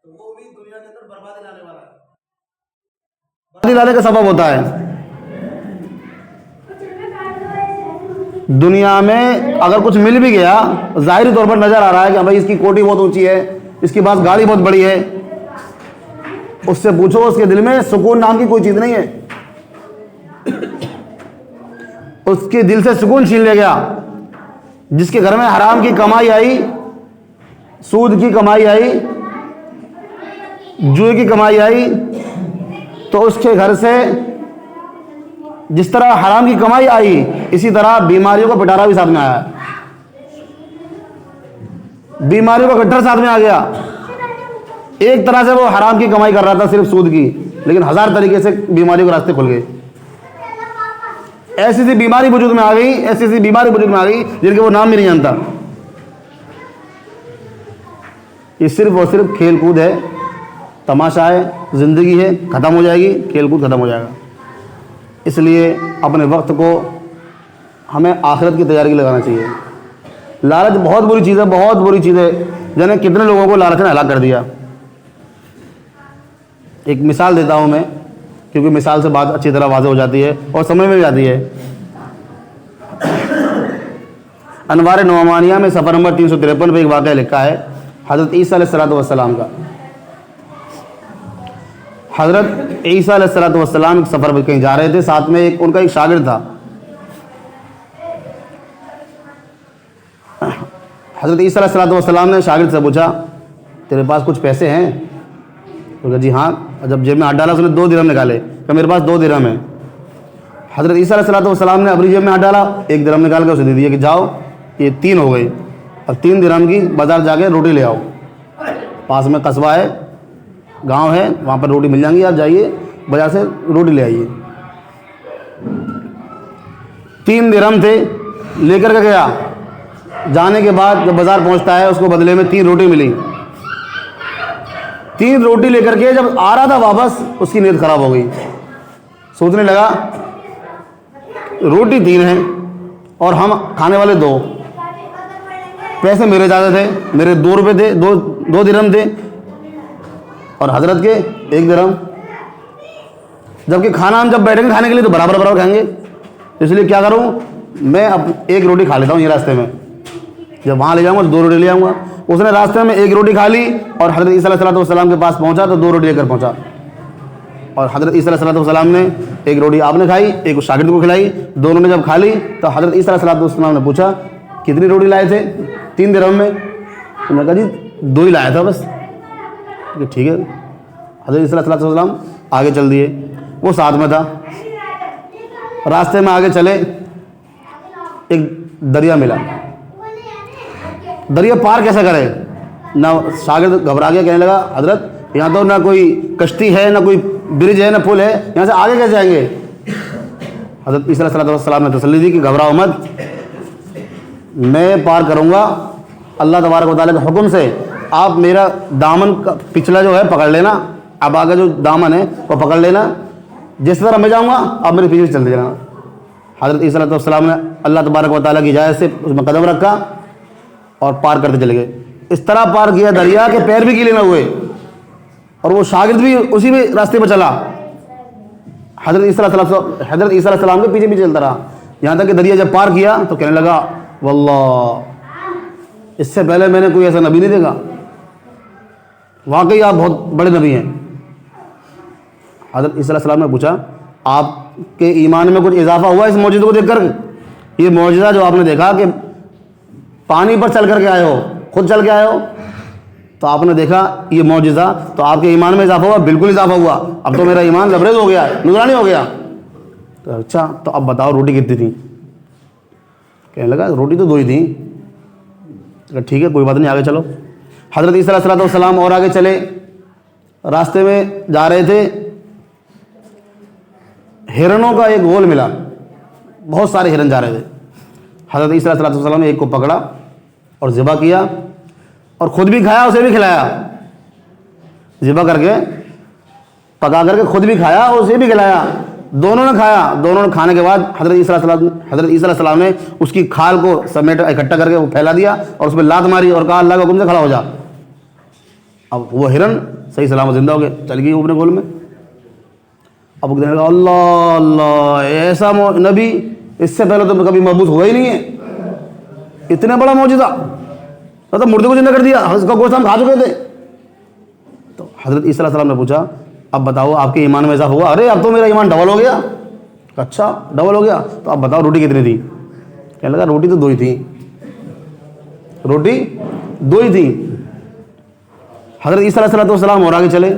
तो वो भी दुनिया के अंदर बर्बादी लाने वाला है, बर्बादी लाने का सबब होता है। दुनिया में अगर कुछ मिल भी गया, जाहिरी तौर पर नजर आ रहा है कि भाई इसकी कोठी बहुत ऊंची है, इसके पास गाड़ी बहुत बड़ी है, उससे पूछो उसके दिल में सुकून नाम की कोई चीज नहीं है, उसके दिल से सुकून छीन ले गया। जिसके घर में हराम की कमाई आई, सूद की कमाई आई, जुए की कमाई आई, तो उसके घर से जिस तरह हराम की कमाई आई, इसी तरह बीमारियों का पिटारा भी साथ में आया, बीमारियों का गड्ढा साथ में आ गया। एक तरह से वो हराम की कमाई कर रहा था सिर्फ सूद की, लेकिन हजार तरीके से बीमारियों के रास्ते खुल गए। ऐसी सी बीमारी वजूद में आ गई, ऐसी सी बीमारी वजूद में आ गई जिनके वो नाम भी नहीं जानता। ये सिर्फ और सिर्फ खेल कूद है, तमाशा है, जिंदगी है, खत्म हो जाएगी, खेल कूद खत्म हो जाएगा। इसलिए अपने वक्त को हमें आखिरत की तैयारी के लिए लगाना चाहिए। लालच बहुत बुरी चीज़ है, बहुत बुरी चीज़ है। जाने कितने लोगों को लालच ने हलाक कर दिया। एक मिसाल देता हूँ मैं, क्योंकि मिसाल से बात अच्छी तरह वाज़ेह हो जाती है और समझ में भी आती है। अनवार नौमानिया में सफ़र नंबर 353 पे एक वाक़या लिखा है हज़रत ईसा अलैहिस्सलाम का। हज़रत ईसा अलैहिस्सलाम एक सफ़र पर कहीं जा रहे थे, साथ में एक उनका एक शागिर्द था। हज़रत ईसा अलैहिस्सलाम ने शागिर्द से पूछा, तेरे पास कुछ पैसे हैं? तो कहा जी हाँ। जब जेब में हाथ डाला उसने 2 दिरहम निकाले, तो मेरे पास 2 दिरहम है। हज़रत ईसा अलैहिस्सलाम ने अपनी जेब में हाथ डाला, 1 दिरहम निकाल के उसे दे दिया कि जाओ ये 3 हो गई, अब 3 दिरहम की बाज़ार जाके रोटी ले आओ, पास में कस्बा है, गांव है, वहाँ पर रोटी मिल जाएंगी, आप जाइए बाज़ार से रोटी ले आइए। 3 दिरहम थे, लेकर के गया। जाने के बाद जब बाज़ार पहुँचता है, उसको बदले में 3 रोटी मिली। 3 रोटी लेकर के जब आ रहा था वापस, उसकी नीयत खराब हो गई। सोचने लगा रोटी 3 हैं और हम खाने वाले 2, पैसे मेरे ज़्यादा थे, मेरे 2 रुपये थे, 2 दिरहम थे, और हजरत के 1 दिरहम। जबकि खाना हम जब बैठेंगे खाने के लिए तो बराबर बराबर खाएंगे, इसलिए क्या करूं, मैं अब 1 रोटी खा लेता हूं ये रास्ते में, जब वहाँ ले जाऊंगा तो 2 रोटी ले आऊँगा। उसने रास्ते में 1 रोटी खा ली और हज़रत ईसा अलैहिस्सलाम के पास पहुँचा तो 2 रोटी लेकर पहुँचा। और हज़रत ईसा अलैहिस्सलाम ने 1 रोटी आपने खाई, 1 उस शागिर्द को खिलाई। दोनों ने जब खा ली तो हज़रत ईसा अलैहिस्सलाम ने पूछा, कितनी रोटी लाए थे? 3 दिरहम में। उन्होंने कहा जी 2 ही लाया था बस। ठीक है। हज़रत ईसा अलैहिस्सलाम आगे चल दिए, वो साथ में था। रास्ते में आगे चले, एक दरिया मिला। दरिया पार कैसे करे? ना शागिर्द घबरा गया, कहने लगा हजरत यहाँ तो ना कोई कश्ती है, ना कोई ब्रिज है, ना पुल है, यहाँ से आगे कैसे जाएंगे? हजरत ईसा अलैहिस्सलाम ने तसल्ली दी कि घबराओ मत, मैं पार करूँगा अल्लाह तबारक व तआला के हुक्म से। आप मेरा दामन का पिछला जो है पकड़ लेना, अब आगे जो दामन है वो पकड़ लेना, जिस तरह मैं जाऊँगा आप मेरे पीछे चलते जाना। हजरत ईसा अलैहिस्सलाम ने अल्लाह तबारक व तआला की इजाज़त से उसमें कदम रखा और पार करते चले गए। इस तरह पार किया दरिया के पैर भी गीले न हुए, और वो शागिर्द भी उसी में रास्ते पर चला। हज़रत ईसा अलैहिस्सलाम के पीछे पीछे चलता रहा, यहाँ तक कि दरिया जब पार किया तो कहने लगा वल्लाह इससे पहले मैंने कोई ऐसा नबी नहीं देखा, वाकई आप बहुत बड़े नबी हैं। हज़रत ईसा अलैहिस्सलाम ने पूछा, आपके ईमान में कुछ इजाफा हुआ इस मौजूद को देख कर? ये मौजूदा जो आपने देखा कि पानी पर चल करके आए हो, खुद चल के आए हो, तो आपने देखा ये मौजूदा, तो आपके ईमान में इजाफा हुआ? बिल्कुल इजाफा हुआ, अब तो मेरा ईमान लबरेज हो गया, नुरानी हो गया। तो अच्छा, तो अब बताओ रोटी कितनी थी? कहने लगा रोटी तो 2 ही थी। ठीक है कोई बात नहीं, आगे चलो। हज़रत ईसा अलैहिस्सलाम और आगे चले, रास्ते में जा रहे थे, हिरणों का एक गोल मिला, बहुत सारे हिरन जा रहे थे। हज़रत ईसा अलैहिस्सलाम ने एक को पकड़ा और ज़िबा किया, और ख़ुद भी खाया, उसे भी खिलाया। ज़िबा करके पका करके खुद भी खाया और उसे भी खिलाया, दोनों ने खाया। दोनों ने खाने के बाद हज़रत ईसा अलैहिस्सलाम ने उसकी खाल को समेट इकट्ठा करके वो फैला दिया और उस पर लात मारी और कहा अल्लाह के हुक्म से खड़ा हो जा। अब वो हिरन सही सलामत जिंदा हो गया, चल गई अपने गोल में। अब कहने लगा अल्लाह अल्लाह, ऐसा नबी इससे पहले तो कभी मबूस हुआ ही नहीं है, इतना बड़ा मौजूदा, तो मुर्दे को जिंदा कर दिया, उसका गोश्त हम खा चुके थे। तो हज़रत ईसा अलैहिस्सलाम ने पूछा अब बताओ आपके ईमान में इजाफा हुआ? अरे अब तो मेरा ईमान डबल हो गया। अच्छा डबल हो गया, तो अब बताओ रोटी कितनी थी? कहने लगा रोटी तो 2 ही थी, रोटी 2 ही थी। हज़रत ईसा अलैहिस्सलाम और आगे चले,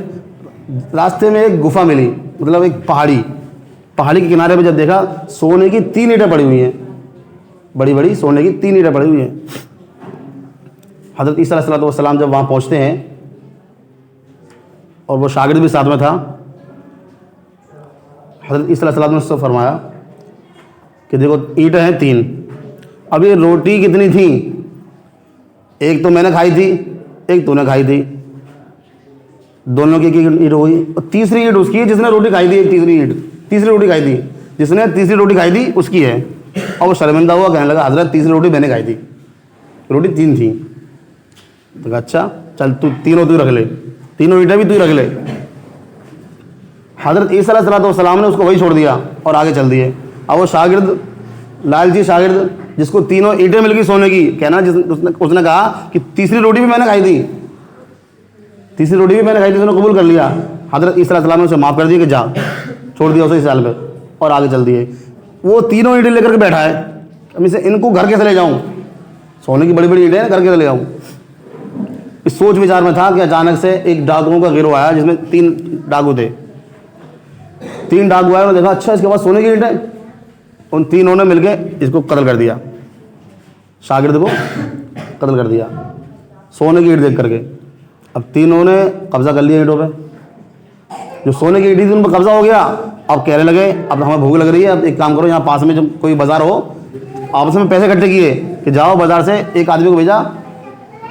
रास्ते में एक गुफा मिली, मतलब एक पहाड़ी के किनारे पे जब देखा सोने की 3 ईंटें पड़ी हुई हैं, बड़ी बड़ी सोने की 3 ईंटें पड़ी हुई हैं। हज़रत ईसा अलैहिस्सलाम जब वहाँ पहुँचते हैं और वो शागिर्द भी साथ में था, हज़रत ईसा अलैहिस्सलाम ने उससे फरमाया कि देखो ईंटें हैं 3, अब ये रोटी कितनी थी? एक तो मैंने खाई थी, एक तूने खाई थी, दोनों की एक ईंट हुई, और तीसरी ईंट उसकी है जिसने रोटी खाई थी, एक तीसरी रोटी खाई थी, जिसने तीसरी रोटी खाई थी उसकी है। और वो शर्मिंदा हुआ, कहने लगा हज़रत तीसरी रोटी मैंने खाई थी, रोटी 3 थी। तो अच्छा चल तू तीनों तू रख ले, तीनों ईंटें भी तू रख ले। हज़रत ईसा अलैहिस्सलाम ने उसको वही छोड़ दिया और आगे चल दिए। अब वो शागिर्द, लालची शागिर्द जिसको तीनों ईंटें मिल गई सोने की, कहना उसने कहा कि तीसरी रोटी भी मैंने खाई थी, तीसरी रोटी भी मैंने खाई थी, उसने कबूल कर लिया। हज़रत ईसा अलैहिस्सलाम ने उसे माफ़ कर दिया कि जा, छोड़ दिया उसे इस साल पे, और आगे चल दिए। वो तीनों ईंटें लेकर के बैठा है, अब इसे इनको घर कैसे ले जाऊँ? सोने की बड़ी बड़ी ईंटें हैं, घर कैसे ले जाऊँ? इस सोच विचार में था कि अचानक से एक डाकुओं का गिरोह आया जिसमें 3 डाकू थे। 3 डाकू आए, उन्होंने देखा अच्छा इसके पास सोने की ईंट है, उन तीनों ने मिलकर इसको कत्ल कर दिया, शागिर्द को कत्ल कर दिया सोने की ईंट देख करके। अब तीनों ने कब्जा कर लिया ईंटों पे, जो सोने की ईंट थी उन पर कब्जा हो गया। अब कहने लगे अब हमें भूख लग रही है, अब एक काम करो यहाँ पास में जब कोई बाजार हो, आपस में पैसे इकट्ठे किए कि जाओ बाजार से एक आदमी को भेजा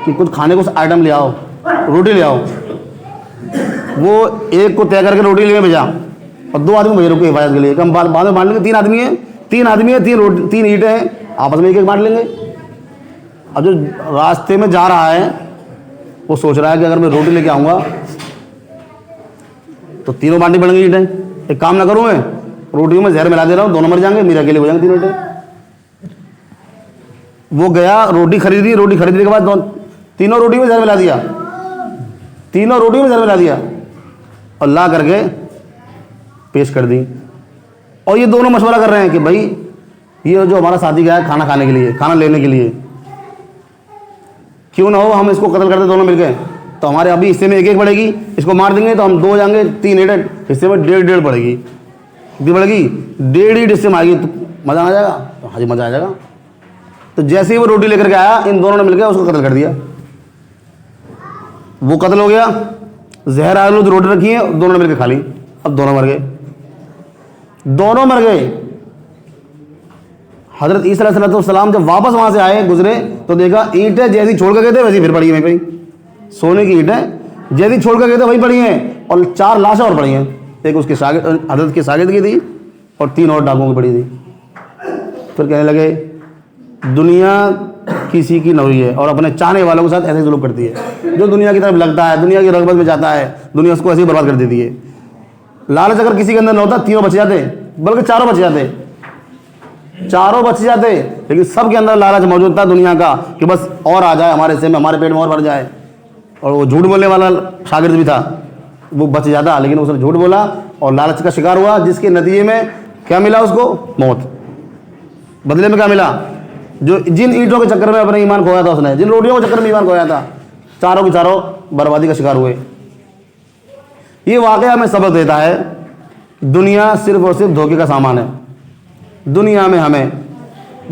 कि कुछ खाने को आइटम ले आओ, रोटी ले आओ। वो एक को तय करके रोटी लेने भेजा और 2 आदमी भेजे रुको हिफाजत के लिए, कम बाद में बांट लेंगे। 3 आदमी है, 3 ईंटें हैं, आपस में एक बांट लेंगे। अब जो रास्ते में जा रहा है वो सोच रहा है कि अगर मैं रोटी लेके आऊँगा तो तीनों बांटनी पड़ेंगी ईंटें। एक काम ना करूँ, मैं रोटियों में जहर मिला दे रहा हूँ, दोनों मर जाएंगे, मेरे अकेले हो जाएंगे 3 ईंटें। वो गया रोटी खरीदी, रोटी खरीदने के बाद तीनों रोटी में जहर मिला दिया, तीनों रोटी में जहर मिला दिया और ला करके पेश कर दी। और ये दोनों मशवरा कर रहे हैं कि भाई ये जो हमारा साथी गया है खाना खाने के लिए, खाना लेने के लिए, क्यों ना हो हम इसको कत्ल कर दे दोनों मिलके, तो हमारे अभी हिस्से में 1-1 पड़ेगी, इसको मार देंगे तो हम 2 हो जाएंगे, 3 ईंटें हिस्से में 1.5 पड़ेगी, कितनी पड़ेगी? 1.5 ईंट हिस्से में आएगी, तो मज़ा आ जाएगा। तो हाँ जी मज़ा आ जाएगा। तो जैसे ही वो रोटी लेकर के आया, इन दोनों ने मिलकर उसको कत्ल कर दिया। वो कत्ल हो गया, जहर आलू जो रोटी रखी है दोनों ने मिलकर खा ली, अब दोनों मर गए, दोनों मर गए। हज़रत ईसा अलैहिस्सलाम जब वापस वहाँ से आए गुजरे तो देखा ईंटें जैसी छोड़ कर गए थे वैसी फिर पड़ी हैं वहीं पे, सोने की ईंटें जैसी छोड़ कर गए थे वही पड़ी हैं, और 4 लाशें और पड़ी हैं, एक उसके शागिर्द हज़रत के शागिर्द की थी और 3 और डाकुओं की पड़ी थी। फिर कहने लगे दुनिया किसी की न हुई है और अपने चाहने वालों के साथ ऐसे जुल्म करती है, जो दुनिया की तरफ लगता है, दुनिया की रगबत में जाता है, दुनिया उसको ऐसे ही बर्बाद कर देती है। लालच अगर किसी के अंदर न होता 3 बच जाते, बल्कि 4 बच जाते, 4 बच जाते, लेकिन सबके अंदर लालच मौजूद था दुनिया का कि बस और आ जाए हमारे हिस्से में, हमारे पेट में और भर जाए। और वो झूठ बोलने वाला शागिर्द भी था, वो बच जाता, लेकिन उसने झूठ बोला और लालच का शिकार हुआ, जिसके नतीजे में क्या मिला उसको? मौत। बदले में क्या मिला? जो जिन ईंटों के चक्कर में अपने ईमान खोया था उसने, जिन रोटियों के चक्कर में ईमान खोया था, चारों के चारों बर्बादी का शिकार हुए। ये वाकया हमें सबक देता है दुनिया सिर्फ और सिर्फ धोखे का सामान है। दुनिया में हमें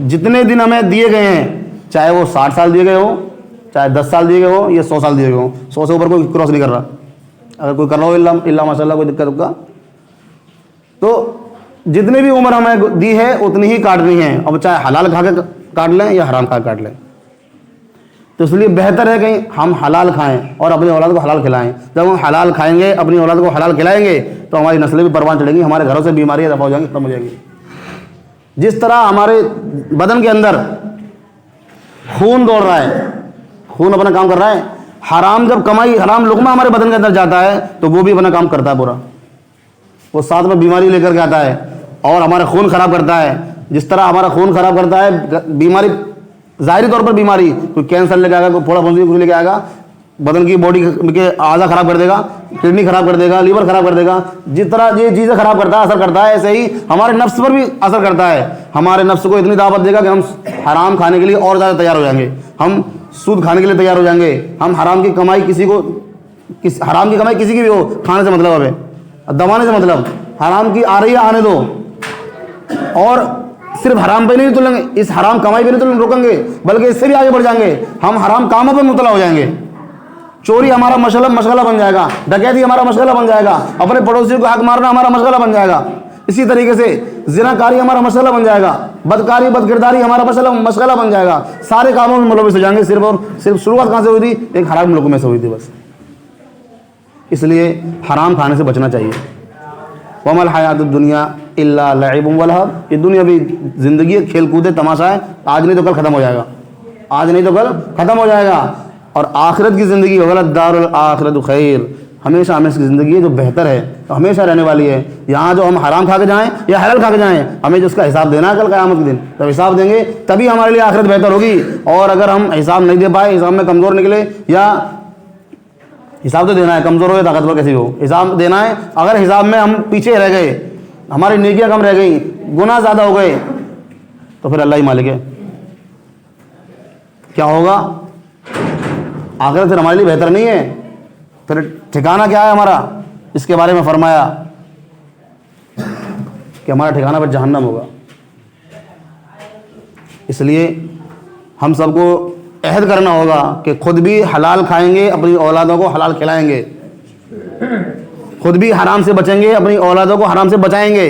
जितने दिन हमें दिए गए हैं, चाहे वो 60 साल दिए गए हो, चाहे 10 साल दिए गए हो या 100 साल दिए गए हो, 100 से ऊपर कोई क्रॉस नहीं कर रहा। अगर कोई कर रहा हो इल्ला माशाल्लाह कोई दिक्कत होगा, तो जितनी भी उम्र हमें दी है उतनी ही काटनी है, अब चाहे हलाल खा के काट लें या हराम खा के काट लें। तो इसलिए बेहतर है कि हम हलाल खाएं और अपनी औलाद को हलाल खिलाएं। जब हम हलाल खाएंगे, अपनी औलाद को हलाल खिलाएंगे, तो हमारी नस्लें भी परवान चढ़ेंगी, हमारे घरों से बीमारियां दफा हो जाएंगी, खत्म हो जाएंगी। जिस तरह हमारे बदन के अंदर खून दौड़ रहा है, खून अपना काम कर रहा है, हराम जब कमाई, हराम लुक़मा हमारे बदन के अंदर जाता है तो वो भी अपना काम करता है पूरा, वो साथ में बीमारी लेकर के आता है और हमारा खून ख़राब करता है। जिस तरह हमारा खून ख़राब करता है, बीमारी ज़ाहिरी तौर पर बीमारी, कोई कैंसर लेके आएगा, कोई फोड़ा फुंसी कुछ लेके आएगा, बदन की बॉडी के आज़ा ख़राब कर देगा, किडनी ख़राब कर देगा, लीवर ख़राब कर देगा। जिस तरह ये चीज़ें ख़राब करता है, असर करता है, ऐसे ही हमारे नफ्स पर भी असर करता है। हमारे नफ्स को इतनी दावत देगा कि हम हराम खाने के लिए और ज़्यादा तैयार हो जाएंगे, हम सूद खाने के लिए तैयार हो जाएंगे, हम हराम की कमाई हराम की कमाई किसी की भी हो, खाने से मतलब है, दबाने से मतलब, हराम की आ रही है आने दो। और सिर्फ हराम पे नहीं तुलेंगे, इस हराम कमाई पे नहीं रुकेंगे, बल्कि इससे भी आगे बढ़ जाएंगे, हम हराम कामों पर मुबतला हो जाएंगे। चोरी हमारा मशगला बन जाएगा, डकैती हमारा मशगला बन जाएगा, अपने पड़ोसियों को हक मारना हमारा मशगला बन जाएगा। इसी तरीके से ज़िनाकारी हमारा मशगला बन जाएगा, बदकारी बदकिरदारी हमारा मशगला बन जाएगा। सारे कामों में मुलविस हो जाएंगे। सिर्फ और सिर्फ शुरुआत कहाँ से हुई थी? एक हराम मुल्क में से हुई थी बस। इसलिए हराम खाने से बचना चाहिए। वमल हयातुद दुनिया इल्ला लइबुम व लहव, ये दुनिया भी ज़िंदगी खेल कूदे तमाशा है, आज नहीं तो कल ख़त्म हो जाएगा, आज नहीं तो कल ख़त्म हो जाएगा। और आखिरत की ज़िंदगी वगलत दारुल आखिरतु खैर, हमेशा हमेशा की ज़िंदगी है जो बेहतर है, तो हमेशा रहने वाली है। यहाँ जो हम हराम खा के जाएँ या हलाल खा के जाएँ, हमें जो उसका हिसाब देना है कल क़यामत के दिन, जब हिसाब देंगे तभी हमारे लिए आखिरत बेहतर होगी। और अगर हम हिसाब नहीं दे पाए, हिसाब में कमज़ोर निकले, या हिसाब तो देना है, कमज़ोर हो या ताकतवर कैसे हो, हिसाब देना है। अगर हिसाब में हम पीछे रह गए, हमारी नेकियां कम रह गई, गुनाह ज़्यादा हो गए, तो फिर अल्लाह ही मालिक है। क्या होगा? आखिरत फिर हमारे लिए बेहतर नहीं है। फिर ठिकाना क्या है हमारा? इसके बारे में फरमाया कि हमारा ठिकाना फिर जहन्नम होगा। इसलिए हम सबको अहद करना होगा कि खुद भी हलाल खाएंगे, अपनी औलादों को हलाल खिलाएंगे, खुद भी हराम से बचेंगे, अपनी औलादों को हराम से बचाएंगे।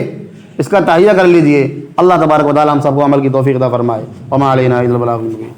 इसका तहिया कर लीजिए। अल्लाह तबारक व तआला हम सबको अमल की तौफीक अता फरमाए। वमा अलैना इल्लल बलागुल मुबीन।